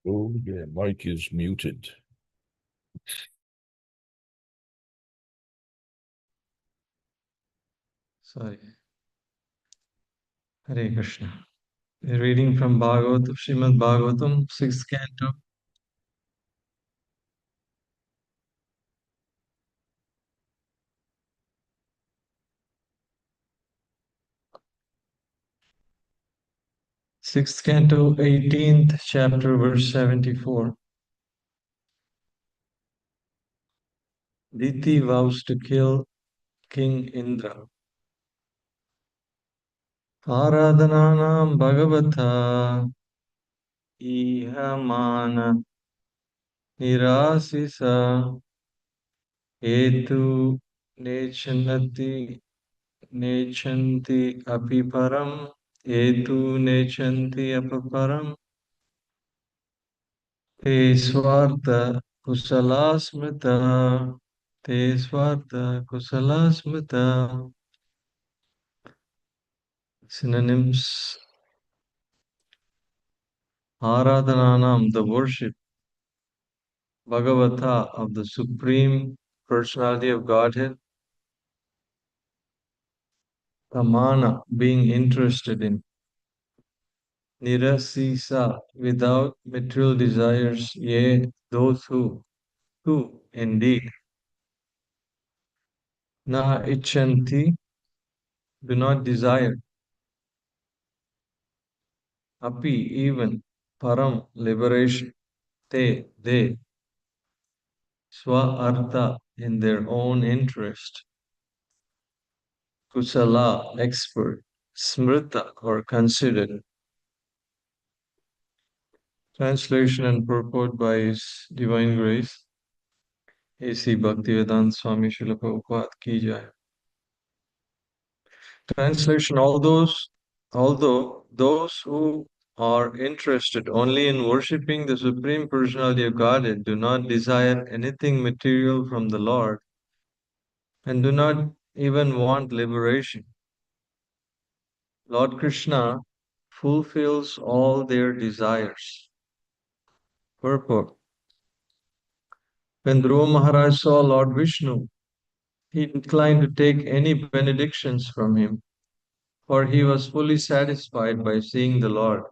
Oh, yeah, Mike is muted. Sorry. Hare Krishna. We're reading from Bhagavatam, Srimad Bhagavatam, 6th canto, 18th chapter, verse 74. Diti vows to kill King Indra. Aradhananam Bhagavata Iha Mana Nirasisa Etu Nechanati Nechanti Apiparam Etu Nechanti Apiparam Te Swartha Kusala Smrita Te Swartha Kusala Smrita. Synonyms: Aradhananam, the worship, Bhagavata, of the Supreme Personality of Godhead, Tamana, being interested in, Nirasisa, without material desires, yea, those who indeed, Na Ichanti, do not desire, Api, even, Param, liberation, they, Swa Artha, in their own interest, Kusala, expert, Smrita, or considered. Translation and purport by His Divine Grace, A.C. Bhaktivedanta Swami Srila Prabhupada Ki Jai. Translation: although those who are interested only in worshipping the Supreme Personality of Godhead do not desire anything material from the Lord and do not even want liberation, Lord Krishna fulfills all their desires. Purport: when Dhruva Maharaj saw Lord Vishnu, he declined to take any benedictions from him, for he was fully satisfied by seeing the Lord.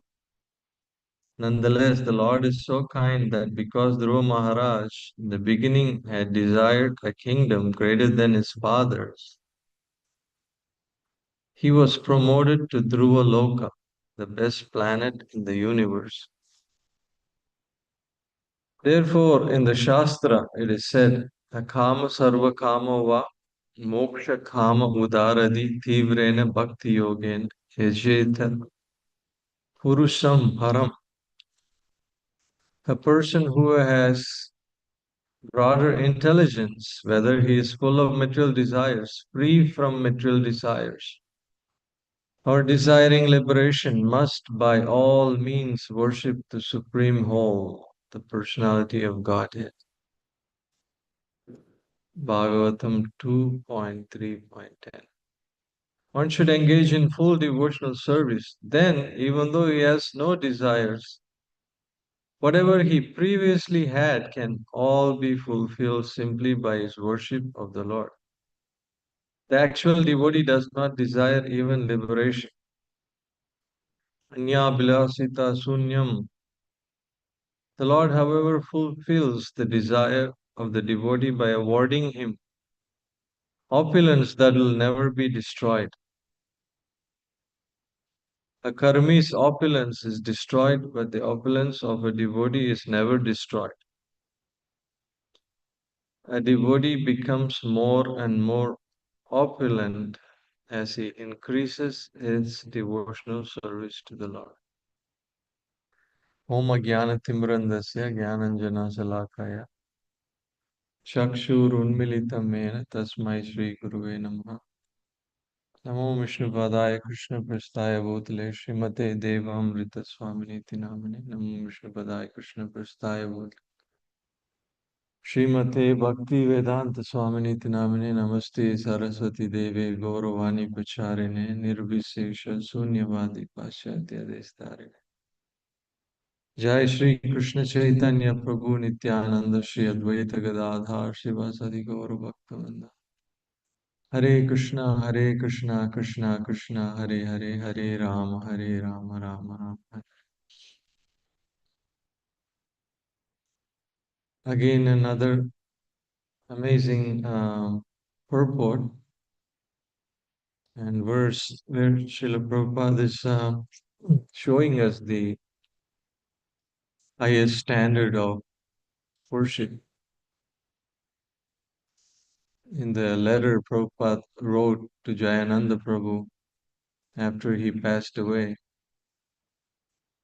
Nonetheless, the Lord is so kind that because Dhruva Maharaj in the beginning had desired a kingdom greater than his father's, he was promoted to Dhruva Loka, the best planet in the universe. Therefore, in the Shastra, it is said, Akama sarva kama va moksha kama udaradi tivrena bhakti yogen yajeta purusham haram. A person who has broader intelligence, whether he is full of material desires, free from material desires, or desiring liberation, must by all means worship the Supreme Whole, the Personality of Godhead. Bhagavatam 2.3.10. One should engage in full devotional service. Then, even though he has no desires, whatever he previously had can all be fulfilled simply by his worship of the Lord. The actual devotee does not desire even liberation. Anya bilasita sunyam. The Lord, however, fulfills the desire of the devotee by awarding him opulence that will never be destroyed. A karmi's opulence is destroyed, but the opulence of a devotee is never destroyed. A devotee becomes more and more opulent as he increases his devotional service to the Lord. Om Jnanatimbrandasya Jnananjana Salakaya Chakshurunmilitam Mena Tasmai Shri Guruve Namaha. Namo Vishnupadaya Krishna Prasthaya Bhutale Srimate Devamrita Swaminiti Namane. Namo Vishnupadaya Krishna Prasthaya Bhutale Srimate Bhakti Vedanta Swaminiti Namane. Namaste Saraswati Deve Gauravani Pacharine Nirvisesha Sunyavadi Pashyatya Destarine. Jai Shri Krishna Chaitanya Prabhu Nityananda Shri Advaita Gadadhar Shivasadi Gaura Bhaktavinda. Hare Krishna, Krishna Krishna, Hare Hare, Hare Rama, Hare Rama, Rama Rama. Again, another amazing purport and verse where Srila Prabhupada is showing us the highest standard of worship. In the letter Prabhupada wrote to Jayananda Prabhu after he passed away,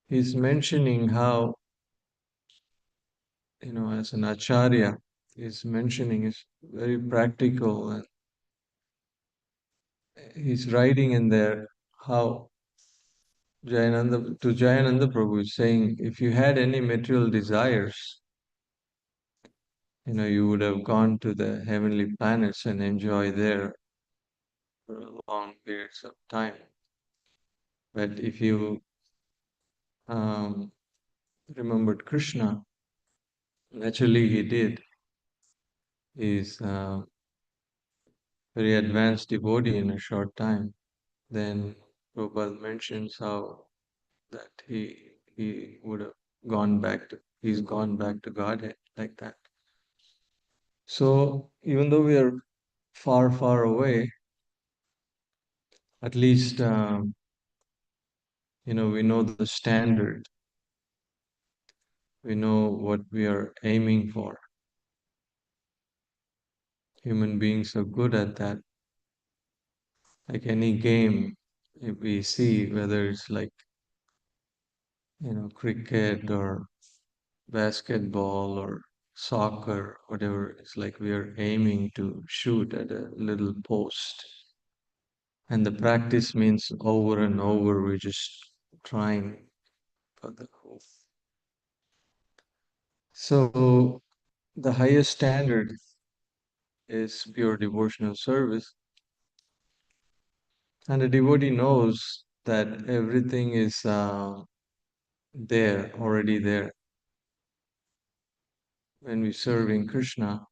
he's mentioning how, as an acharya, he's mentioning is very practical, and he's writing in there how Jayananda Prabhu is saying, if you had any material desires, you would have gone to the heavenly planets and enjoy there for long periods of time. But if you um, remembered Krishna, naturally he did. He's very advanced devotee in a short time. Then Prabhupada mentions how that he would have he's gone back to Godhead like that. So even though we are far, far away, at least we know the standard. We know what we are aiming for. Human beings are good at that. Like any game, if we see whether it's like cricket or basketball or soccer, whatever, it's like we are aiming to shoot at a little post. And the practice means over and over, we're just trying for the hope. So the highest standard is pure devotional service. And the devotee knows that everything is already there. When we're serving Krishna,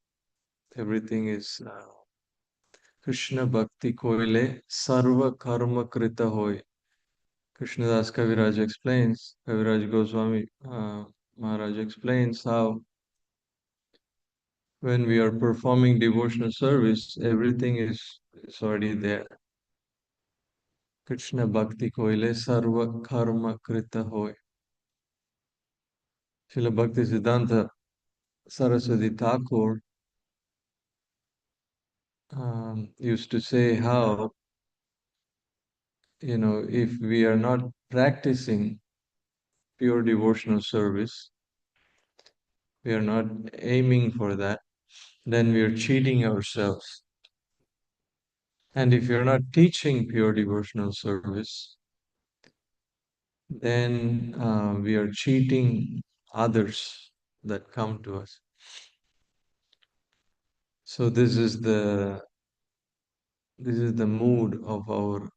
everything is Krishna Bhakti Koile Sarva Karma Krita Hoy. Krishnadas Kaviraj explains, Kaviraj Goswami Maharaj explains how when we are performing devotional service, everything is already there. Krishna Bhakti Koile Sarva Karma Krita Hoy. Srila Bhakti Siddhanta Saraswati Thakur used to say how, if we are not practicing pure devotional service, we are not aiming for that, then we are cheating ourselves. And if you're not teaching pure devotional service, then we are cheating others that come to us. So this is the mood of our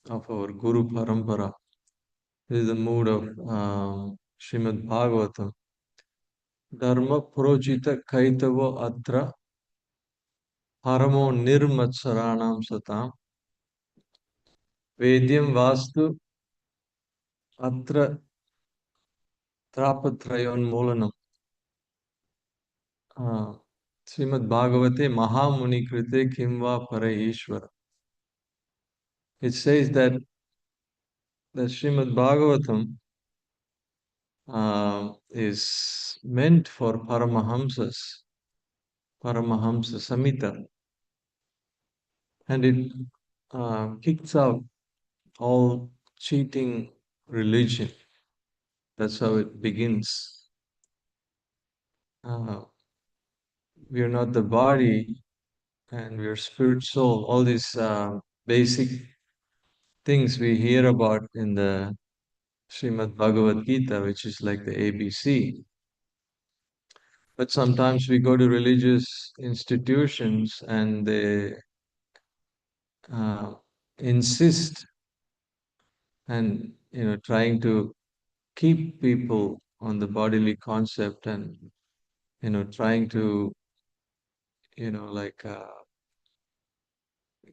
Guru Parampara. This is the mood of Srimad Bhagavatam. Dharma projita kaitavo atra paramo nirmatsaranam satam vedyam vastu atra trapatrayon molanam. Srimad Bhagavate Mahamuni Krite Kimva Parayeshwara. It says that the Srimad Bhagavatam is meant for Paramahamsas, Paramahamsa Samhita, and it kicks out all cheating religion. That's how it begins. We are not the body, and we are spirit, soul. All these basic things we hear about in the Srimad Bhagavad Gita, which is like the ABC. But sometimes we go to religious institutions and they insist and trying to keep people on the bodily concept and, trying to, like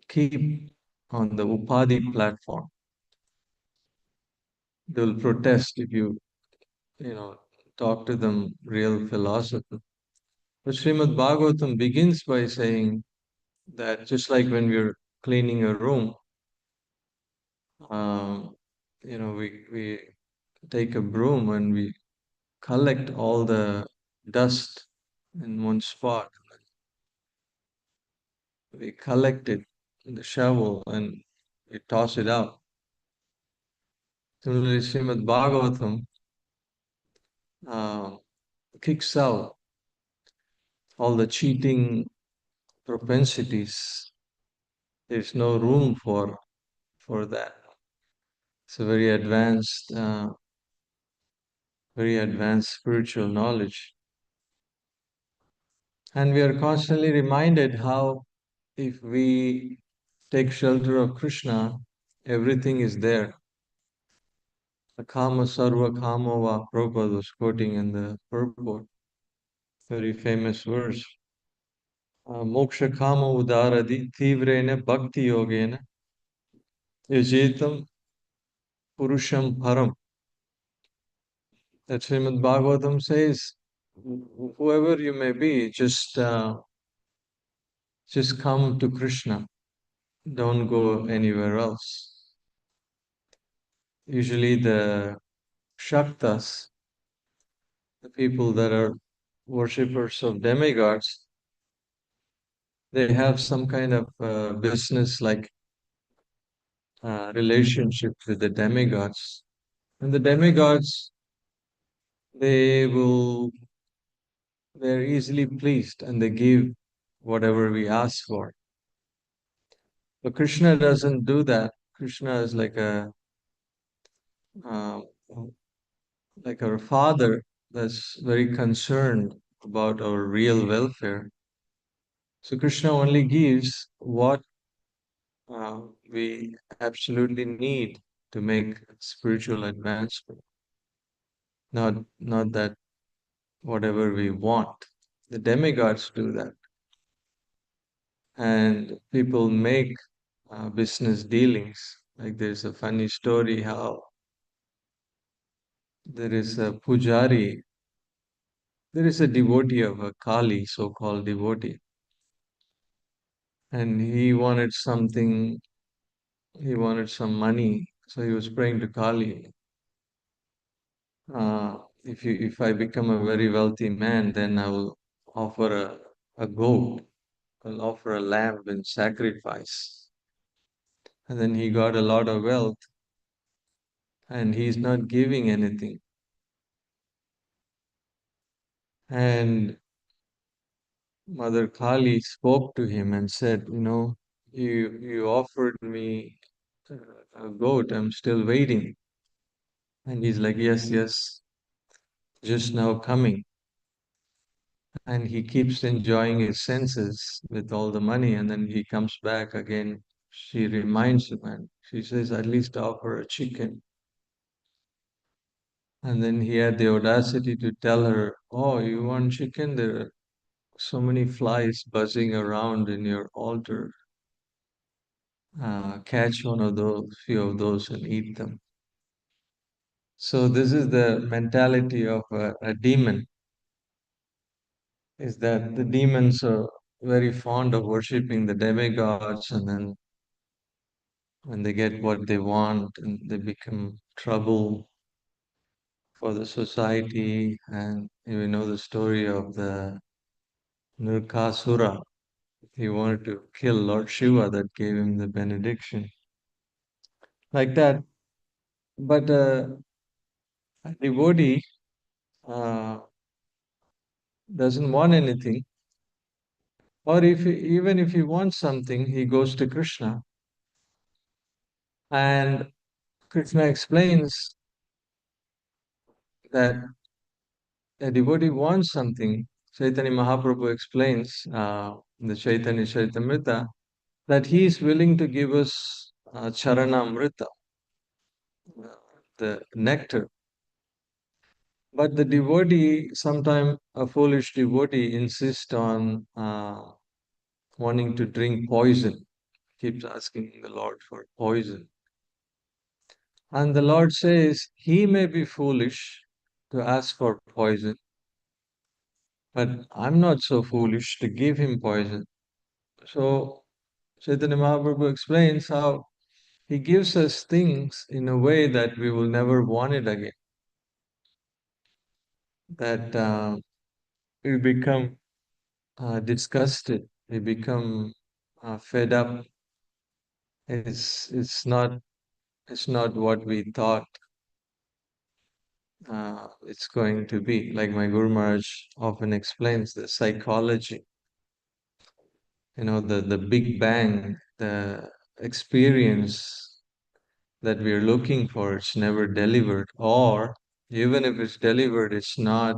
keep on the Upadhi platform. They will protest if you know, talk to them real philosophy. But Srimad Bhagavatam begins by saying that just like when we're cleaning a room, um, we take a broom and we collect all the dust in one spot. We collect it in the shovel and we toss it out. Similarly, Srimad Bhagavatam uh, kicks out all the cheating propensities. There's no room for that. It's a very advanced spiritual knowledge. And we are constantly reminded how if we take shelter of Krishna, everything is there. The Kama Sarva Kama Va Prabhupada was quoting in the purport, very famous verse. Moksha Kama Udaradi Tivrena Bhakti Yogena Yajetam Purusham Param. That Srimad Bhagavatam says, whoever you may be, just come to Krishna. Don't go anywhere else. Usually the Shaktas, the people that are worshippers of demigods, they have some kind of business like relationship with the demigods. And the demigods, they will, they're easily pleased and they give whatever we ask for. But Krishna doesn't do that. Krishna is uh, like our father that's very concerned about our real welfare. So Krishna only gives what we absolutely need to make spiritual advancement, not that whatever we want. The demigods do that, and people make business dealings. Like there's a funny story how there is a pujari, there is a devotee of a Kali, so-called devotee, and he wanted some money, so he was praying to Kali. If I become a very wealthy man, then I will offer a goat, I'll offer a lamb in sacrifice. And then he got a lot of wealth and he's not giving anything. And Mother Kali spoke to him and said, you offered me a goat, I'm still waiting. And he's like, yes, yes, just now coming. And he keeps enjoying his senses with all the money, and then he comes back again. She reminds him and she says, at least offer a chicken. And then he had the audacity to tell her, oh, you want chicken? There are so many flies buzzing around in your altar. Catch few of those and eat them. So this is the mentality of a demon, is that the demons are very fond of worshipping the demigods, and then when they get what they want and they become trouble for the society. And you know the story of the Nirkasura. He wanted to kill Lord Shiva that gave him the benediction. Like that. But a devotee uh, doesn't want anything. Or even if he wants something, he goes to Krishna. And Krishna explains that a devotee wants something. Chaitanya Mahaprabhu explains in the Chaitanya Charitamrita that he is willing to give us Charanamrita, uh, the nectar. But the devotee, sometimes a foolish devotee, insists on wanting to drink poison, keeps asking the Lord for poison. And the Lord says, he may be foolish to ask for poison, but I'm not so foolish to give him poison. So Chaitanya Mahaprabhu explains how he gives us things in a way that we will never want it again. That we become disgusted, we become fed up. It's not what we thought it's going to be. Like my Guru Maharaj often explains the psychology, the Big Bang, the experience that we're looking for, it's never delivered. Or even if it's delivered, it's not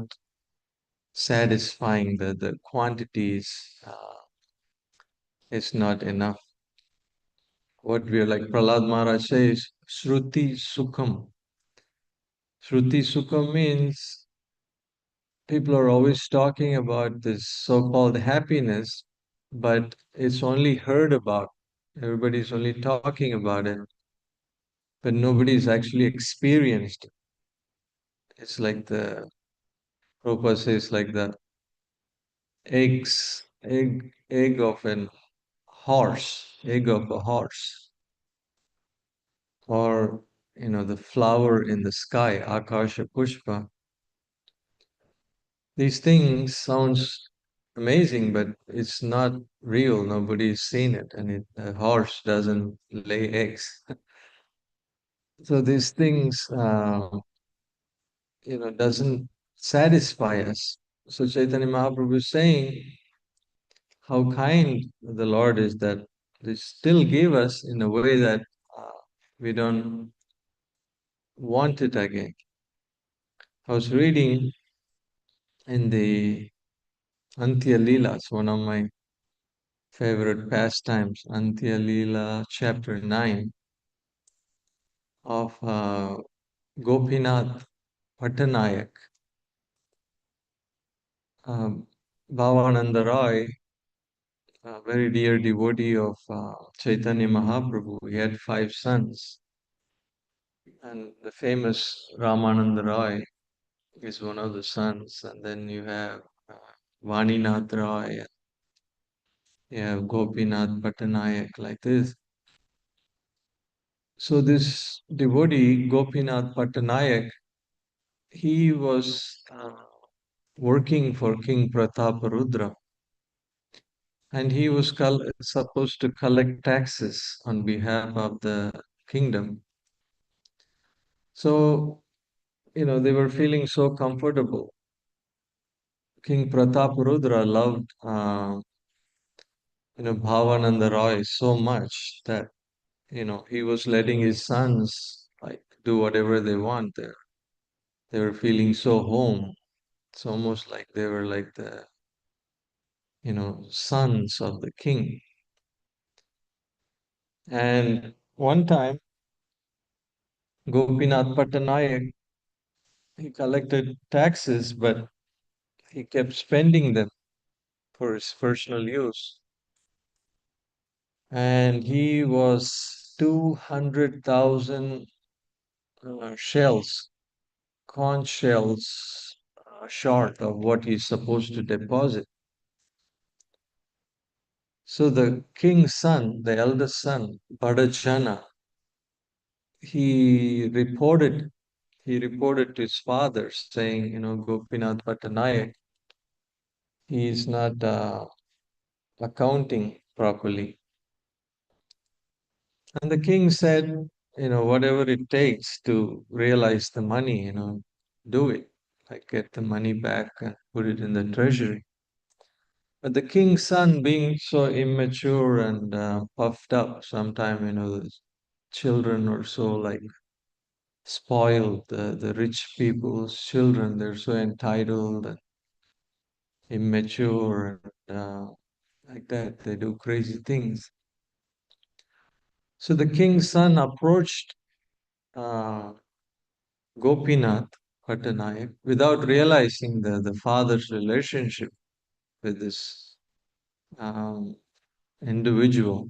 satisfying. The quantities is not enough. What we're like Prahlad Maharaj says, Shruti Sukham. Shruti Sukham means people are always talking about this so-called happiness, but it's only heard about. Everybody's only talking about it, but nobody's actually experienced it. It's like the Prabhupada says, like the egg of an egg of a horse, or the flower in the sky, Akasha Pushpa. These things sounds amazing, but it's not real. Nobody's seen it, and a horse doesn't lay eggs. So these things, doesn't satisfy us. So Chaitanya Mahaprabhu is saying how kind the Lord is that they still give us in a way that we don't want it again. I was reading in the Antya Leelas, one of my favorite pastimes, Antya Leela, chapter 9 of Gopinath Pattanayak. Bhavananda Roy, a very dear devotee of Chaitanya Mahaprabhu, he had 5 sons. And the famous Ramananda Roy is one of the sons. And then you have uh, Vaninath Roy, you have Gopinath Pattanayak, like this. So this devotee, Gopinath Pattanayak, he was working for King Prataparudra, and he was supposed to collect taxes on behalf of the kingdom. So, they were feeling so comfortable. King Prataparudra loved, Bhavananda Roy so much that, he was letting his sons like do whatever they want there. They were feeling so home. It's almost like they were like the, sons of the king. And one time, Gopinath Pattanayak, he collected taxes, but he kept spending them for his personal use. And he was 200,000 shells, conch shells, short of what he's supposed to deposit. So the king's son, the eldest son, Badachana, he reported to his father saying, Gopinath Pattanayak, he is not accounting properly. And the king said, whatever it takes to realize the money, do it. Like get the money back and put it in the treasury. But the king's son, being so immature and puffed up, sometimes, the children are so like spoiled, the rich people's children, they're so entitled and immature and like that. They do crazy things. So the king's son approached uh, Gopinath Pattanayak without realizing the father's relationship with this um, individual.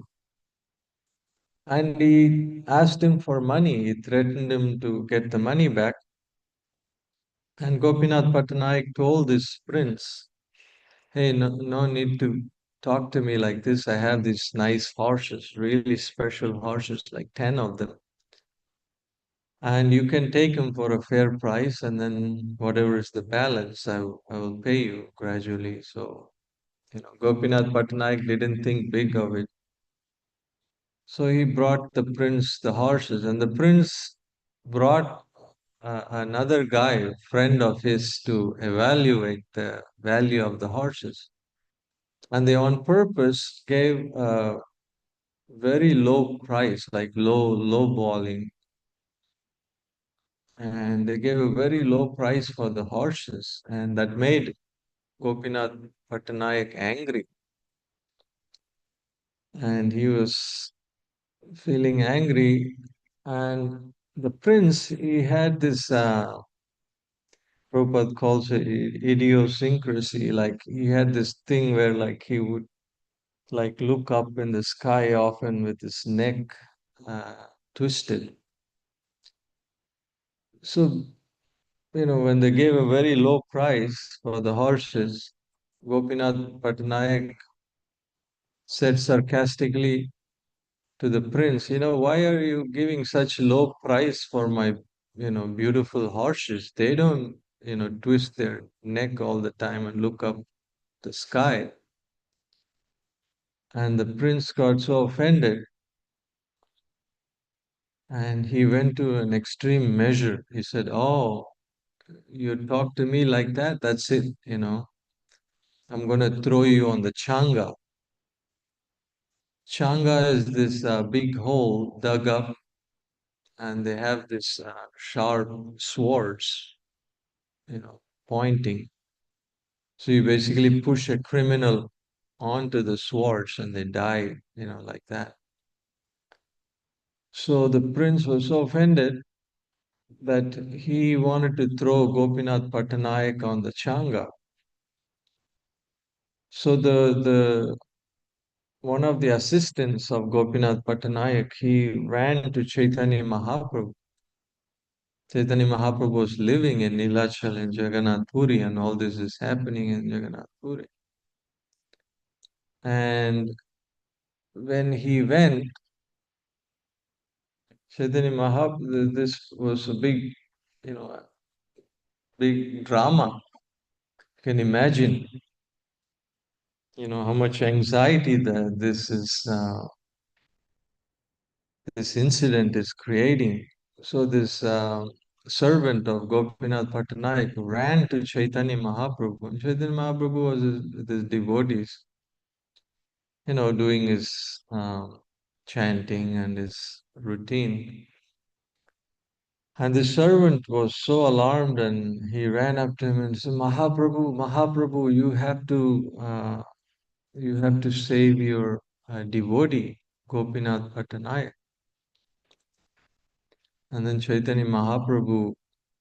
And he asked him for money. He threatened him to get the money back. And Gopinath Patnaik told this prince, hey, no need to talk to me like this. I have these nice horses, really special horses, like 10 of them. And you can take them for a fair price, and then whatever is the balance, I will pay you gradually. So, Gopinath Patnaik didn't think big of it. So he brought the prince the horses, and the prince brought another guy, friend of his, to evaluate the value of the horses. And they on purpose gave a very low price, like low balling. And they gave a very low price for the horses. And that made Gopinath Patnaik angry. And he was feeling angry. And the prince, he had this Prabhupada calls it idiosyncrasy. Like he had this thing where like he would like look up in the sky often with his neck twisted. So, when they gave a very low price for the horses, Gopinath Patnaik said sarcastically to the prince, why are you giving such low price for my, beautiful horses? They don't, twist their neck all the time and look up the sky. And the prince got so offended and he went to an extreme measure. He said, oh, you talk to me like that? That's it, I'm going to throw you on the changa. Changa is this big hole dug up, and they have this sharp swords, pointing. So you basically push a criminal onto the swords and they die, like that. So the prince was so offended that he wanted to throw Gopinath Patnaik on the changa. So the one of the assistants of Gopinath Patnaik, he ran to Chaitanya Mahaprabhu. Chaitanya Mahaprabhu was living in Nilachal in Jagannath Puri, and all this is happening in Jagannath Puri. And when he went, Chaitanya Mahaprabhu, this was a big, big drama. You can imagine, how much anxiety that this incident is creating. So this servant of Gopinath Patnaik ran to Chaitanya Mahaprabhu. And Chaitanya Mahaprabhu was with his devotees, doing his chanting and his routine. And the servant was so alarmed and he ran up to him and said, Mahaprabhu, Mahaprabhu, you have to save your devotee, Gopinath Patnaik. And then Chaitanya Mahaprabhu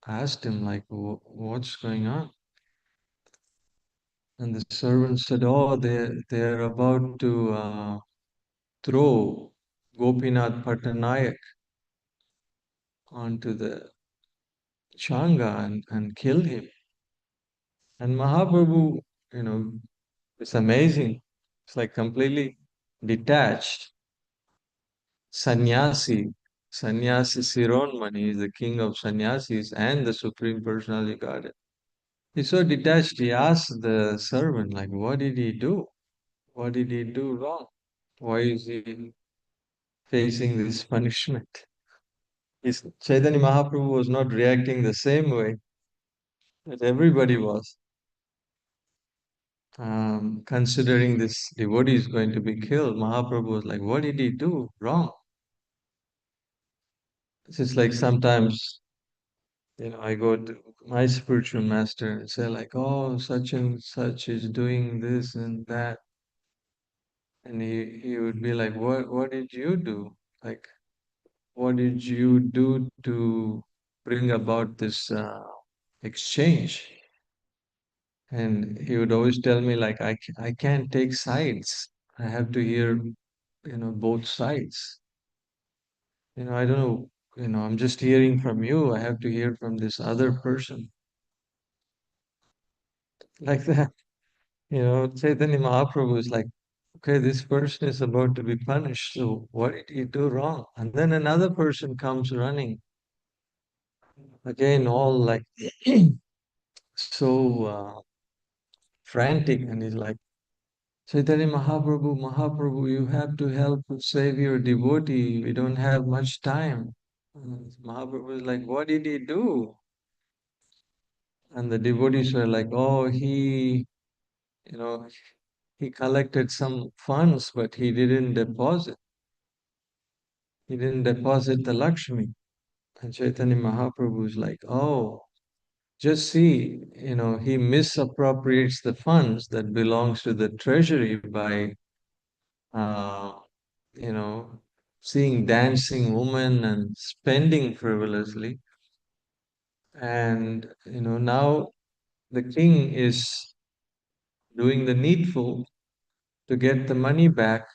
asked him, like, what's going on? And the servant said, oh, they're about to throw Gopinath Patnaik onto the Changa and kill him. And Mahaprabhu, it's amazing. It's like completely detached. Sannyasi, Sannyasi Sironmani is the king of sannyasis and the Supreme Personality of Godhead. He's so detached, he asked the servant, like, what did he do? What did he do wrong? Why is he facing this punishment? Chaitanya Mahaprabhu was not reacting the same way that everybody was. Considering this devotee is going to be killed, Mahaprabhu was like, what did he do wrong? It's just like sometimes, I go to my spiritual master and say like, oh, such and such is doing this and that. And he would be like, what did you do? Like, what did you do to bring about this exchange. And he would always tell me like, I can't take sides. I have to hear, both sides. I don't know, I'm just hearing from you. I have to hear from this other person. Like that. Chaitanya Mahaprabhu is like, okay, this person is about to be punished. So what did he do wrong? And then another person comes running. Again, all like so frantic. And he's like, Chaitanya Mahaprabhu, Mahaprabhu, you have to help save your devotee. We don't have much time. And Mahaprabhu is like, what did he do? And the devotees were like, oh, you know, he collected some funds, but he didn't deposit. He didn't deposit the Lakshmi. And Chaitanya Mahaprabhu is like, oh, just see, he misappropriates the funds that belongs to the treasury by, uh, you know, seeing dancing women and spending frivolously. And, now the king is doing the needful to get the money back.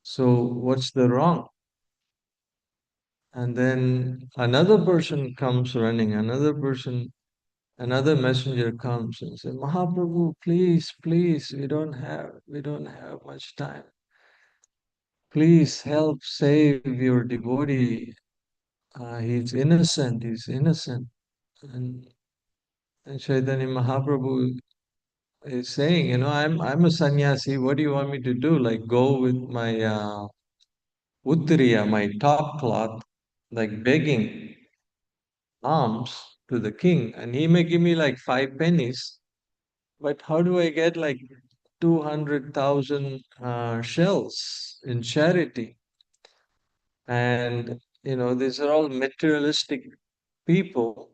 So what's the wrong? And then another person comes running, another messenger comes and says, Mahaprabhu, please, please, we don't have much time. Please help save your devotee. He's innocent, he's innocent. And, and Chaitanya Mahaprabhu is saying, I'm a sannyasi. What do you want me to do? Like go with my uttariya, my top cloth, like begging alms to the king, and he may give me like 5 pennies, but how do I get like 200,000 shells in charity? And these are all materialistic people,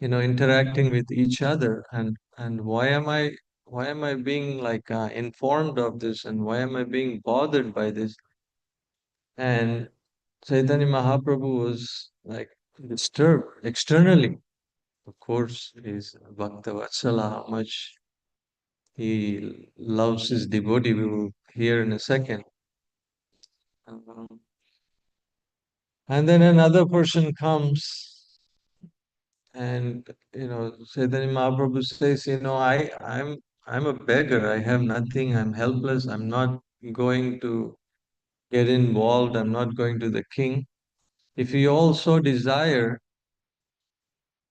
interacting with each other. And why am I being like informed of this, and why am I being bothered by this? And Chaitanya Mahaprabhu was like disturbed externally. Of course, he's Bhakta Vatsala, how much he loves his devotee, we will hear in a second. Um, and then another person comes, and Chaitanya Mahaprabhu says, I'm a beggar, I have nothing, I'm helpless, I'm not going to get involved, I'm not going to the king. If you also desire,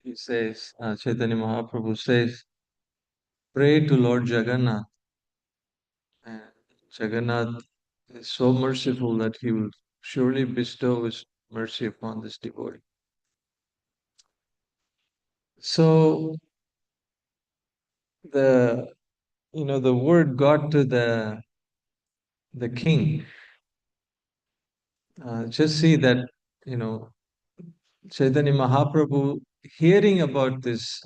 he says, Chaitanya Mahaprabhu says, pray to Lord Jagannath. And Jagannath is so merciful that he will surely bestow his mercy upon this devotee. So the word got to the king. Just see that you know Chaitanya Mahaprabhu, hearing about this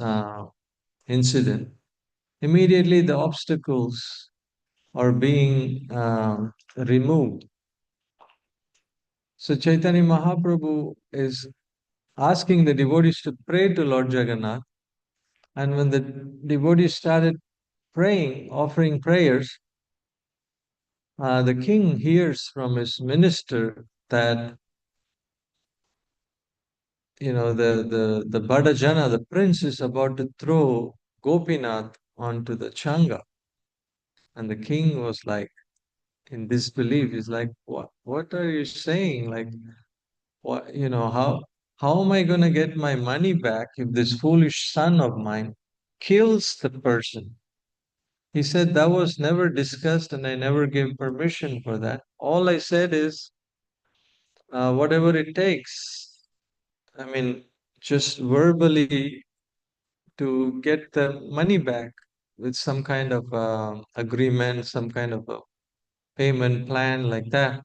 incident, immediately the obstacles are being removed. So Chaitanya Mahaprabhu is asking the devotees to pray to Lord Jagannath. And when the devotees started praying, offering prayers, the king hears from his minister that the Badajana, the prince, is about to throw Gopinath onto the Changa. And the king was like in disbelief. He's like, what are you saying? Like, what, how am I going to get my money back if this foolish son of mine kills the person? He said that was never discussed and I never gave permission for that. All I said is whatever it takes. I mean, just verbally to get the money back with some kind of agreement, some kind of a payment plan like that.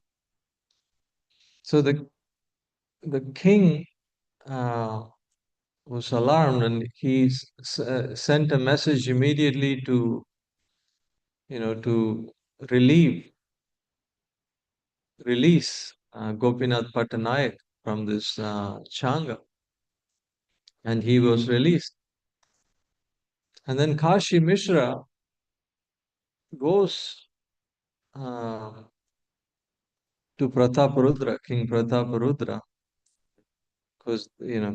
So the king uh, was alarmed, and he sent a message immediately to relieve release Gopinath Patanayak from this Changa. and he was released. And then Kashi Mishra goes to Prataparudra, King Prataparudra, because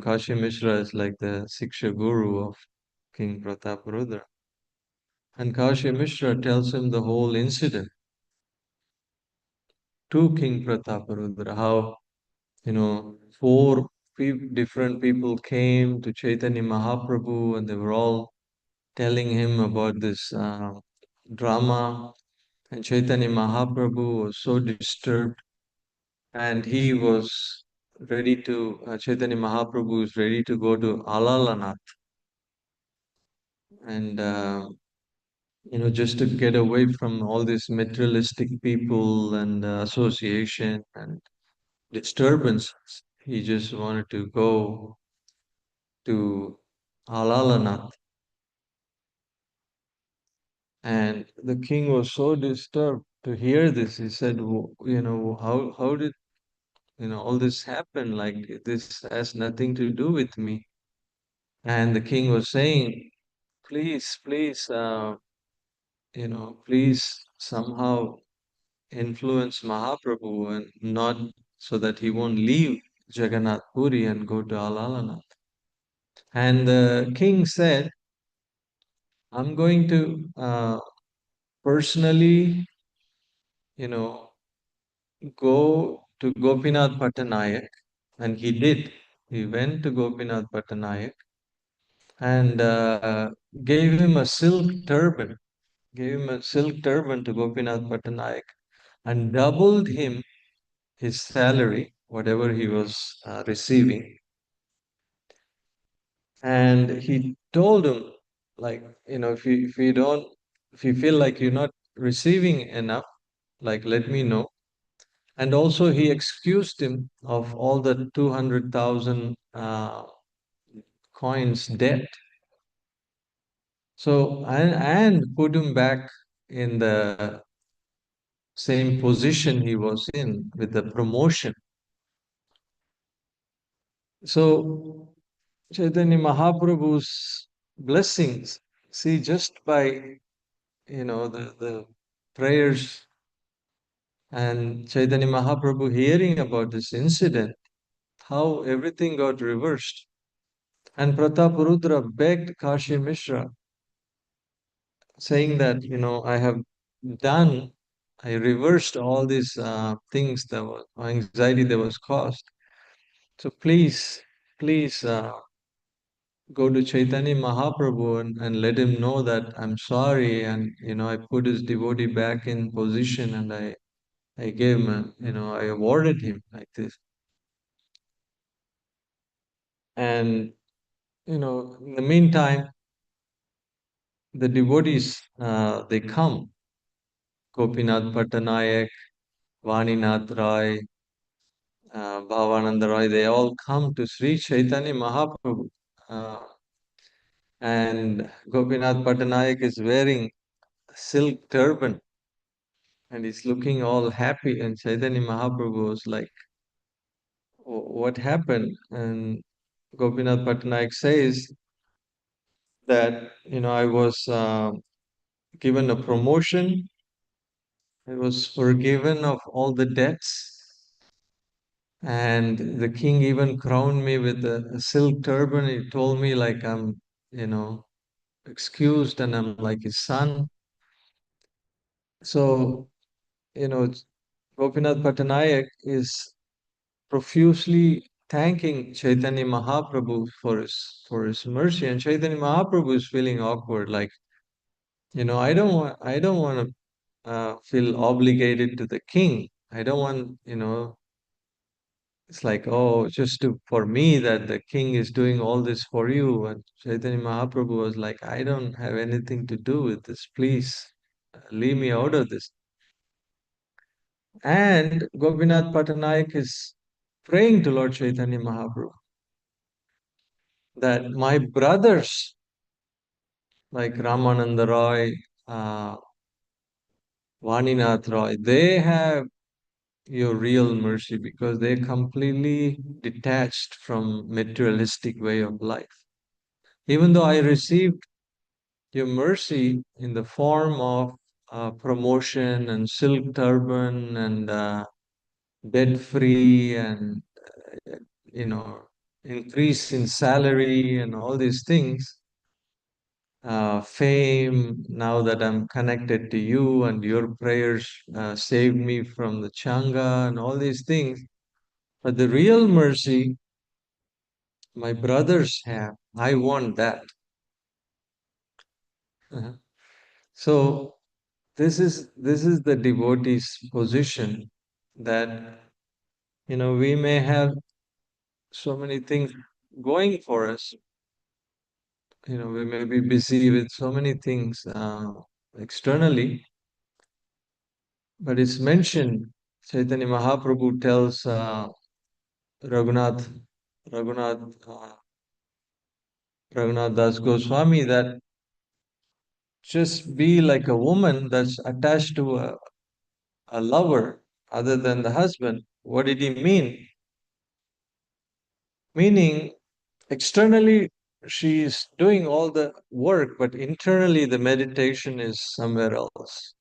Kashi Mishra is like the Siksha Guru of King Prataparudra. And Kashi Mishra tells him the whole incident to King Prataparudra, how four different people came to Chaitanya Mahaprabhu and they were all telling him about this drama. And Chaitanya Mahaprabhu was so disturbed and he was Chaitanya Mahaprabhu is ready to go to Alalanath and just to get away from all these materialistic people and association and disturbance. He just wanted to go to Alalanath. And the king was so disturbed to hear this. He said, how did all this happen? Like this has nothing to do with me. And the king was saying, please, please, please somehow influence Mahaprabhu and not so that he won't leave Jagannath Puri and go to Alalanath. And the king said, I'm going to personally, go to Gopinath Pattanayak. And he did. He went to Gopinath Pattanayak and gave him a silk turban. Gave him a silk turban to Gopinath Pattanayak and doubled him his salary, whatever he was receiving. And he told him, like, if you feel like you're not receiving enough, like, let me know. And also, he excused him of all the 200,000 coins debt. So, and put him back in the same position he was in with the promotion. So, Chaitanya Mahaprabhu's blessings, see, just by, the prayers and Chaitanya Mahaprabhu hearing about this incident, how everything got reversed. And Prataparudra begged Kashi Mishra, saying that, I have done, I reversed all these things that was anxiety that was caused. So please go to Chaitanya Mahaprabhu and let him know that I'm sorry and I put his devotee back in position and I gave him I awarded him like this. And in the meantime, the devotees they come. Gopinath Pattanayak, Vaninath Rai, Bhavananda Rai, they all come to Sri Chaitanya Mahaprabhu. And Gopinath Pattanayak is wearing a silk turban and he's looking all happy. And Chaitanya Mahaprabhu was like, what happened? And Gopinath Pattanayak says that, I was given a promotion, I was forgiven of all the debts, and the king even crowned me with a silk turban. He told me like I'm, excused and I'm like his son. So, Gopinath Pattanayak is profusely thanking Chaitanya Mahaprabhu for his mercy, and Chaitanya Mahaprabhu is feeling awkward, like I don't want to feel obligated to the king. I don't want it's like just for me that the king is doing all this for you, and Chaitanya Mahaprabhu was like, I don't have anything to do with this. Please leave me out of this. And Gopinath Pattanayak is praying to Lord Chaitanya Mahaprabhu that my brothers like Ramananda Roy, uh, Vaninath Roy, they have your real mercy because they're completely detached from materialistic way of life. Even though I received your mercy in the form of promotion and silk turban and debt free and you know increase in salary and all these things, fame, now that I'm connected to you and your prayers saved me from the changa and all these things. But the real mercy my brothers have, I want that. Uh-huh. So this is the devotee's position, that we may have so many things going for us. We may be busy with so many things externally, but it's mentioned. Chaitanya Mahaprabhu tells Raghunath, Raghunath, uh, Raghunath Das Goswami that just be like a woman that's attached to a lover other than the husband. What did he mean? Meaning, externally, she is doing all the work, but internally, the meditation is somewhere else.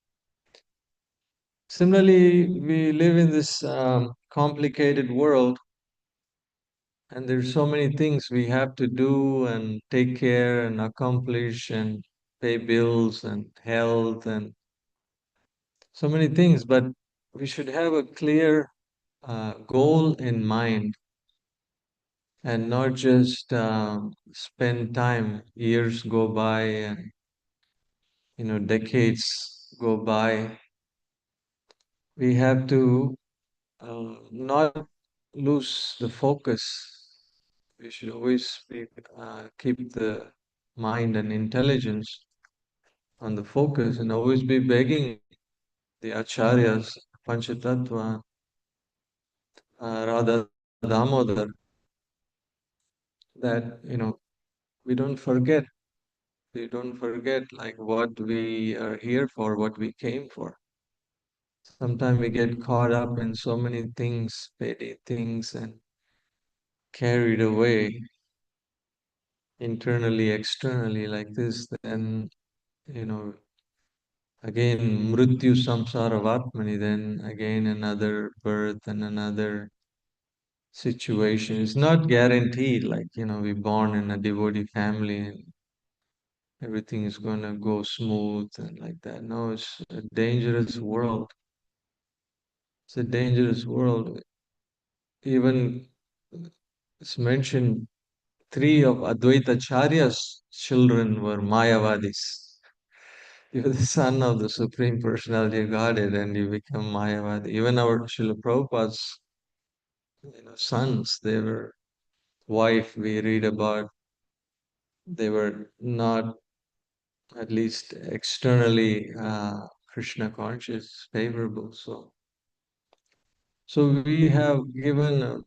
Similarly, we live in this complicated world, and there's so many things we have to do and take care and accomplish and pay bills and health and so many things. But we should have a clear goal in mind and not just spend time. Years go by and decades go by. We have to not lose the focus. We should always keep the mind and intelligence on the focus and always be begging the acharyas, Panchatattva, Radha Damodar, that we don't forget like what we are here for, what we came for. Sometimes we get caught up in so many things, petty things, and carried away internally, externally like this. Then, you know, again, mrityu samsara vatmani, then again another birth and another situation. It's not guaranteed, like, we born in a devotee family and everything is going to go smooth and like that. No, it's a dangerous world. It's a dangerous world. Even it's mentioned three of Advaita Charya's children were Mayavadis. You're the son of the Supreme Personality of Godhead and you become Mayavadi. Even our Srila Prabhupada's sons, they were wife, we read about, they were not at least externally Krishna conscious, favorable. So we have given,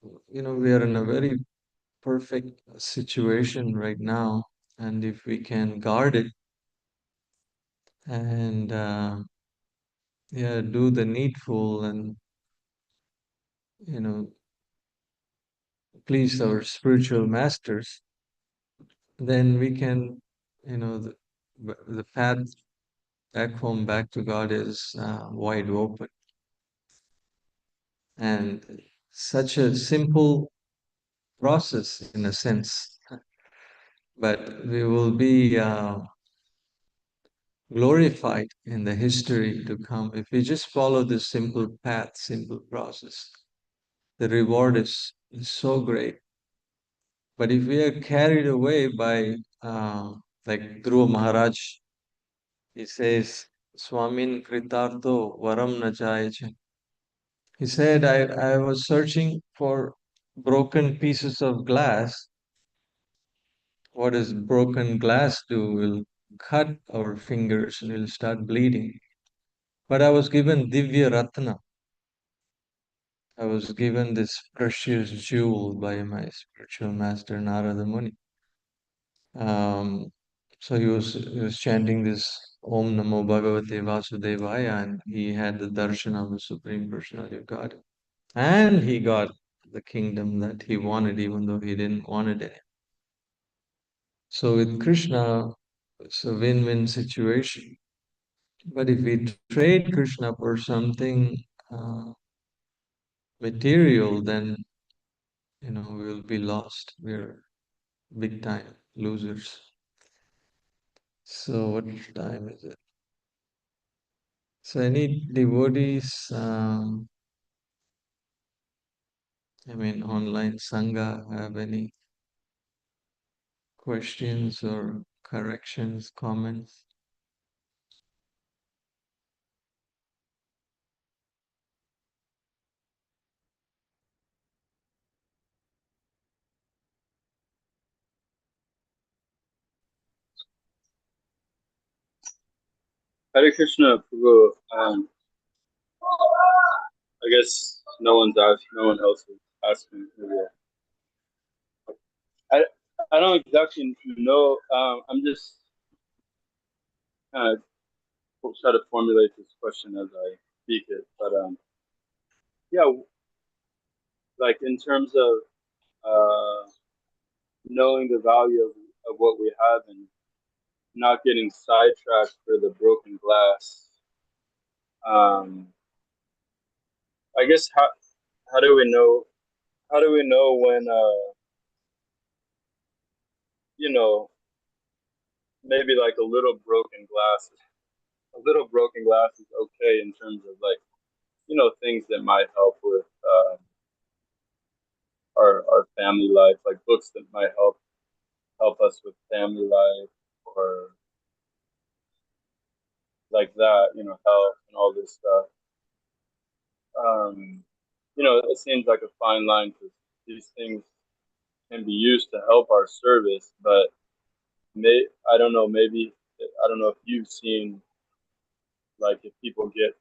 we are in a very perfect situation right now, and if we can guard it and yeah, do the needful and you know please our spiritual masters, then we can, the path back home, back to God is wide open. And such a simple process in a sense, but we will be glorified in the history to come if we just follow this simple path, simple process. The reward is so great. But if we are carried away by, like Dhruva Maharaj, he says, Swamin Kritartho Varam na Chayacha. He said, I was searching for broken pieces of glass. What does broken glass do? We'll cut our fingers and we'll start bleeding. But I was given Divya Ratna. I was given this precious jewel by my spiritual master Narada Muni. Um, so he was chanting this Om Namo Bhagavate Vasudevaya, and he had the darshan of the Supreme Personality of God. And he got the kingdom that he wanted, even though he didn't want it. So with Krishna, it's a win-win situation. But if we trade Krishna for something material, then we'll be lost. We're big time losers. So what time is it? So any devotees, online Sangha have any questions or corrections, comments? Hare Krishna, Prabhu. I guess no one's asked. No one else is asking. Maybe. I I don't exactly know. I'm just kind of try to formulate this question as I speak it. But yeah, like in terms of knowing the value of what we have and not getting sidetracked for the broken glass. Um, I guess how do we know? How do we know when you know maybe like a little broken glass is okay in terms of like things that might help with our family life, like books that might help us with family life or like that, health and all this stuff. um it seems like a fine line because these things can be used to help our service, but I don't know, maybe I don't know if you've seen, like, if people get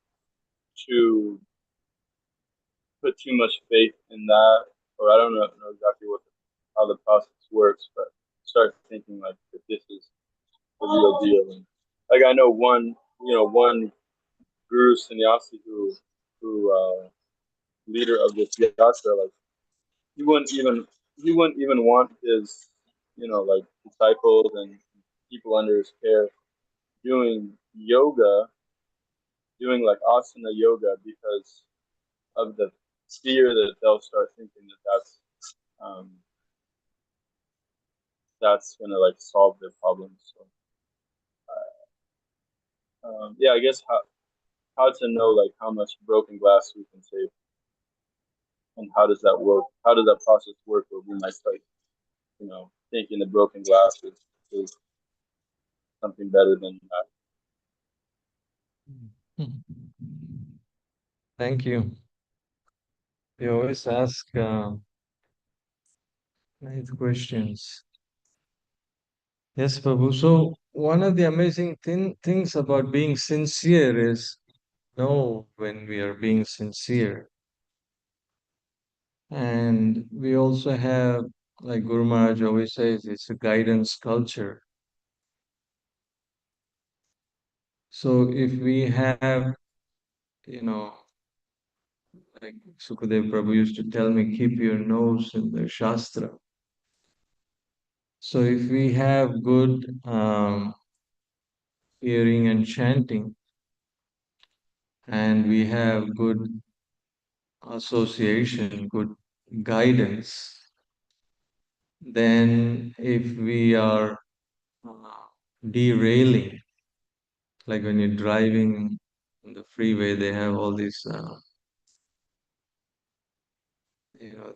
too put too much faith in that, or I don't know exactly how the process works, but start thinking like that this is the real deal. And like I know one guru sannyasi who leader of this yatra, like he wouldn't even he wouldn't even want his like disciples and people under his care doing yoga, doing like asana yoga because of the fear that they'll start thinking that um, that's gonna like solve their problems. So yeah, I guess how to know like how much broken glass we can save, and how does that work? How does that process work? Where we might start, thinking the broken glass is something better than that. Thank you. You always ask nice questions. Yes, Prabhu. So one of the amazing things about being sincere is know when we are being sincere. And we also have, like Guru Maharaj always says, it's a guidance culture. So if we have, you know, like Sukadev Prabhu used to tell me, keep your nose in the Shastra. So if we have good hearing and chanting, and we have good association, good guidance, then if we are uh, derailing, like when you're driving on the freeway, they have all these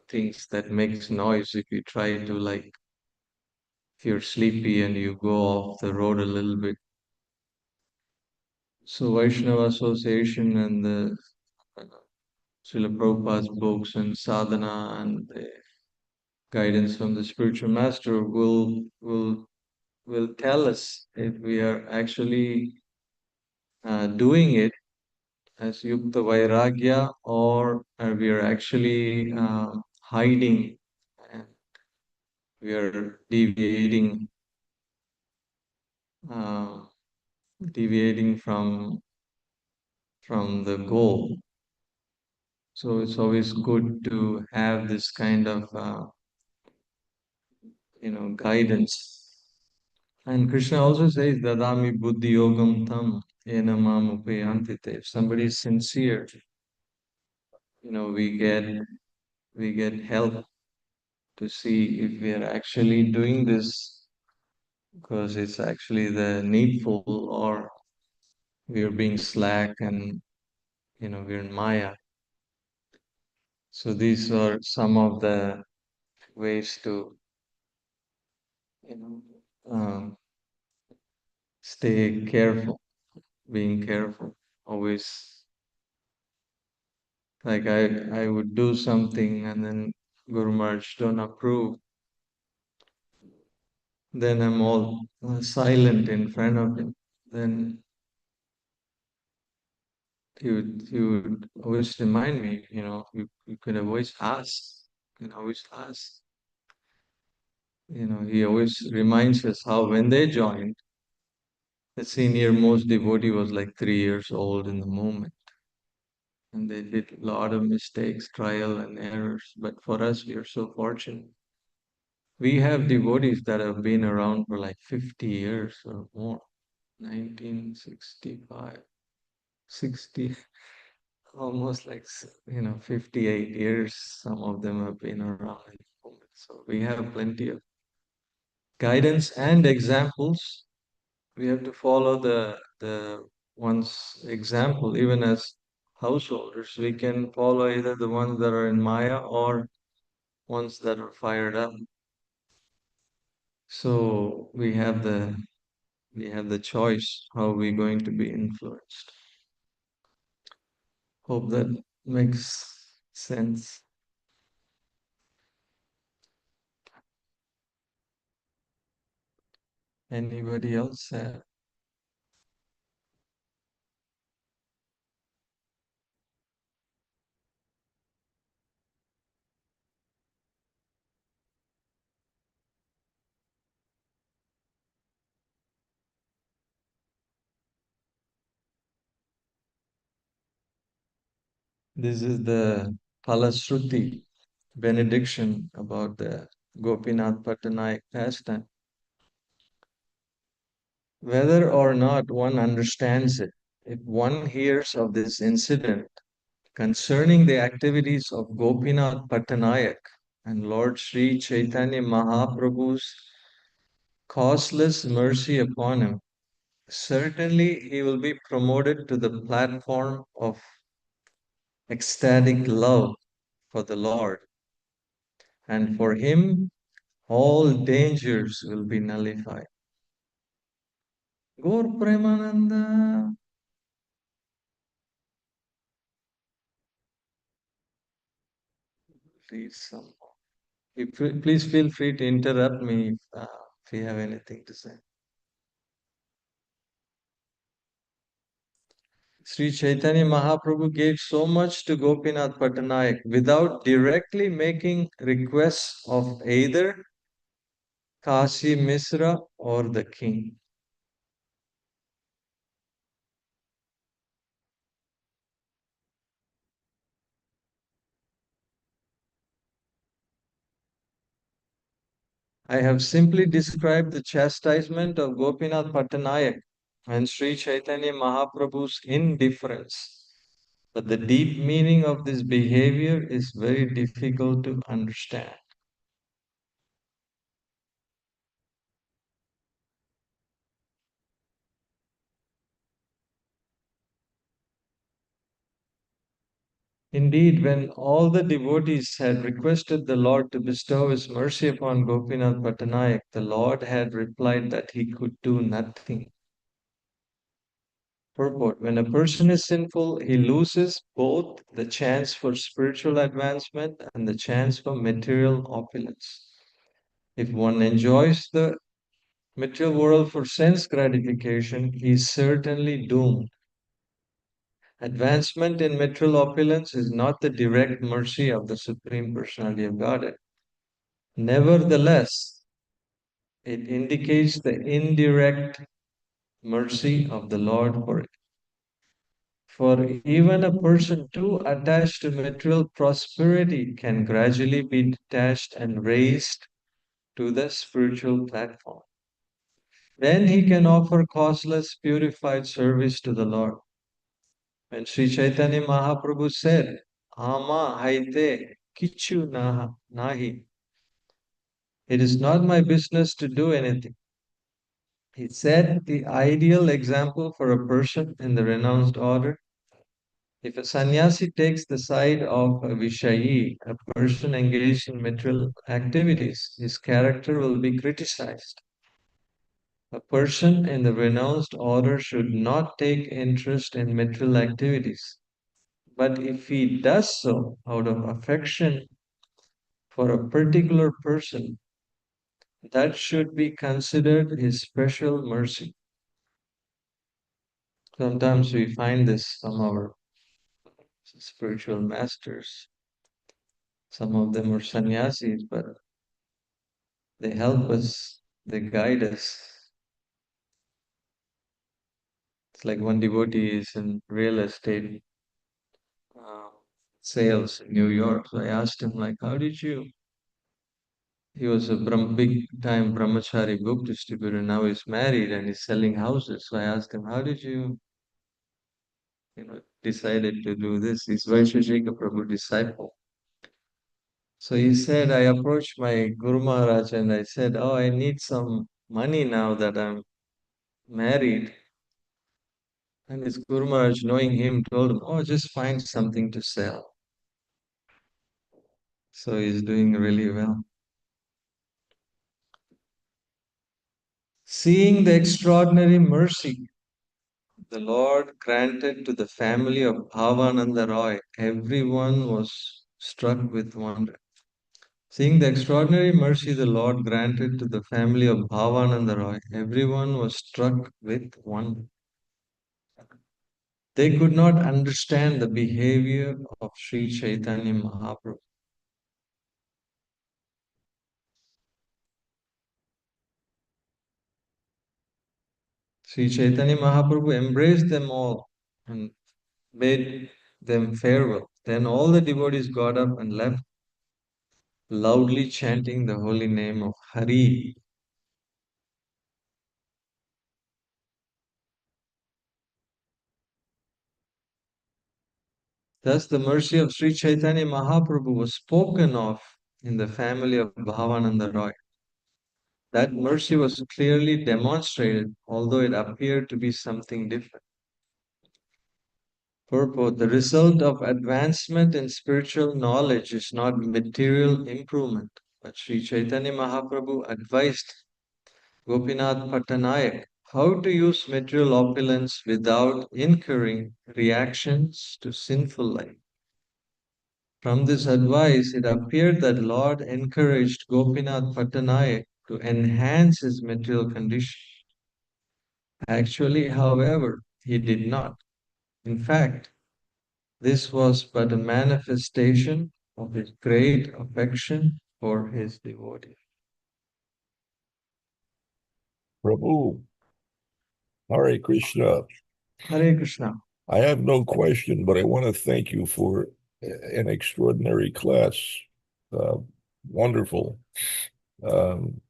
things that makes noise. If you try to, like, if you're sleepy and you go off the road a little bit. So Vaishnava Association and the uh, Srila Prabhupada's books and sadhana and the guidance from the spiritual master will tell us if we are actually doing it as Yukta Vairagya, or we are actually hiding and we are uh, deviating from the goal. So it's always good to have this kind of guidance. And Krishna also says, Dadami buddhi yogam tam ena mam upayantite. If somebody is sincere, we get help to see if we are actually doing this because it's actually the needful, or we are being slack and we're in Maya. So these are some of the ways to you know stay careful, being careful. Always, like I would do something and then Guru Maharaj don't approve, then I'm all silent in front of him. Then he would always remind me, you could always ask, you can always ask. He always reminds us how when they joined, the senior most devotee was like 3 years old in the moment. And they did a lot of mistakes, trial and errors. But for us, we are so fortunate. We have devotees that have been around for like 50 years or more. 1965, 60, almost like 58 years. Some of them have been around at the moment. So we have plenty of guidance and examples. We have to follow the one's example. Even as householders, we can follow either the ones that are in Maya or ones that are fired up. So we have the choice how we're going to be influenced. Hope that makes sense. Anybody else? This is the Palasruti benediction about the Gopinath Patanayak pastime. Whether or not one understands it, if one hears of this incident concerning the activities of Gopinath Patanayak and Lord Sri Chaitanya Mahaprabhu's causeless mercy upon him, certainly he will be promoted to the platform of ecstatic love for the Lord, and for him all dangers will be nullified. Gaur Premananda. Read some. Please feel free to interrupt me if you have anything to say. Sri Chaitanya Mahaprabhu gave so much to Gopinath Patanayak without directly making requests of either Kasi Misra or the king. I have simply described the chastisement of Gopinath Patanayak and Sri Chaitanya Mahaprabhu's indifference. But the deep meaning of this behavior is very difficult to understand. Indeed, when all the devotees had requested the Lord to bestow His mercy upon Gopinath Patanayak, the Lord had replied that He could do nothing. Purport: when a person is sinful, he loses both the chance for spiritual advancement and the chance for material opulence. If one enjoys the material world for sense gratification, he is certainly doomed. Advancement in material opulence is not the direct mercy of the Supreme Personality of Godhead. Nevertheless, it indicates the indirect mercy of the Lord for it. For even a person too attached to material prosperity can gradually be detached and raised to the spiritual platform. Then he can offer costless, purified service to the Lord. When Sri Chaitanya Mahaprabhu said, Ama haite kichu nahi, it is not my business to do anything. He said the ideal example for a person in the renounced order. If a sannyasi takes the side of a Vishayi, a person engaged in material activities, his character will be criticized. A person in the renounced order should not take interest in material activities. But if he does so out of affection for a particular person, that should be considered his special mercy. Sometimes we find this from our spiritual masters. Some of them are sannyasis, but they help us, they guide us. It's like one devotee is in real estate uh, sales in New York. So I asked him, like, how did you? He was a big time brahmachari book distributor. Now he's married and he's selling houses. So I asked him, how did you, decided to do this? He's Vaisheshika Prabhu disciple. So he said, I approached my Guru Maharaj and I said, oh, I need some money now that I'm married. And his Guru Maharaj, knowing him, told him, oh, just find something to sell. So he's doing really well. Seeing the extraordinary mercy the Lord granted to the family of Bhavananda Roy, everyone was struck with wonder. Seeing the extraordinary mercy the Lord granted to the family of Bhavananda Roy, everyone was struck with wonder. They could not understand the behavior of Sri Chaitanya Mahaprabhu. Sri Chaitanya Mahaprabhu embraced them all and bade them farewell. Then all the devotees got up and left, loudly chanting the holy name of Hari. Thus, the mercy of Sri Chaitanya Mahaprabhu was spoken of in the family of Bhavananda Roy. That mercy was clearly demonstrated, although it appeared to be something different. Purport: the result of advancement in spiritual knowledge is not material improvement, but Sri Chaitanya Mahaprabhu advised Gopinath Pattanayak how to use material opulence without incurring reactions to sinful life. From this advice, it appeared that Lord encouraged Gopinath Pattanayak to enhance his material condition. Actually, however, he did not. In fact, this was but a manifestation of his great affection for his devotee. Prabhu, Hare Krishna. Hare Krishna. I have no question, but I want to thank you for an extraordinary class. Wonderful. Um,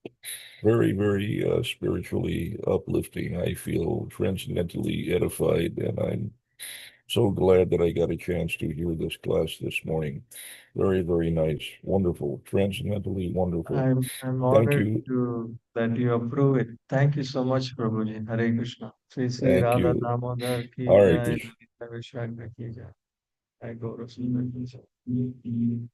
very, very spiritually uplifting. I feel transcendentally edified, and I'm so glad that I got a chance to hear this class this morning. Very, very nice. Wonderful. Transcendentally wonderful. I'm Thank honored you. that you approve it. Thank you so much, Prabhuji. Hare Krishna. Sri Sri Thank Radha you. Damodar ki Hare jai, Krishna. Gita Vishwakha ki jai. I go to Srimad ki jai.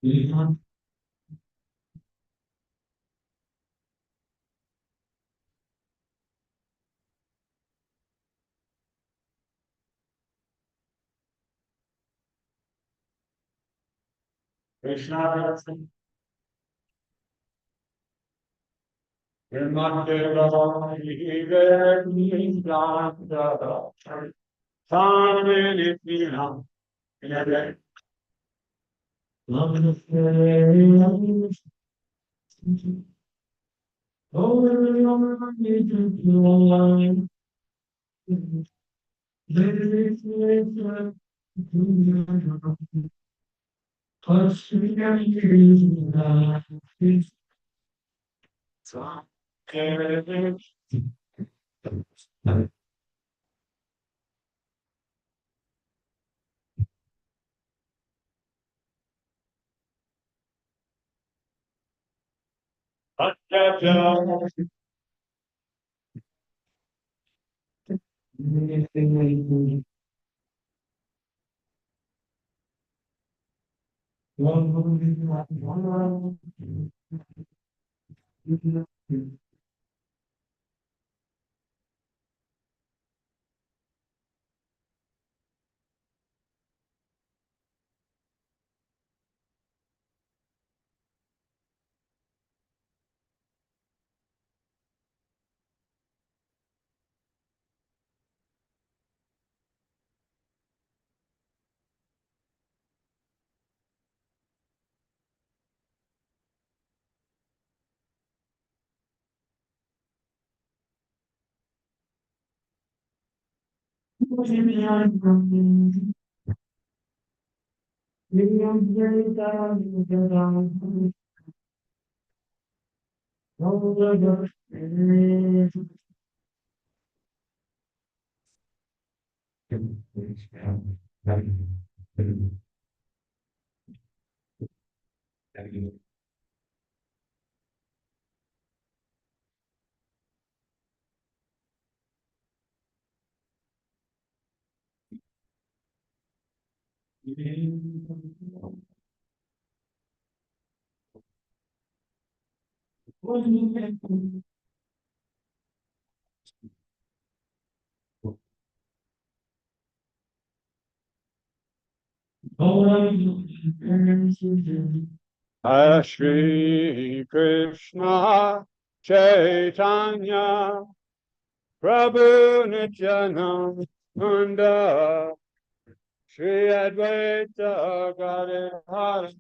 Krishna Shri Krishna Chaitanya Prabhu Nityananda Shri Advaita Gadadhara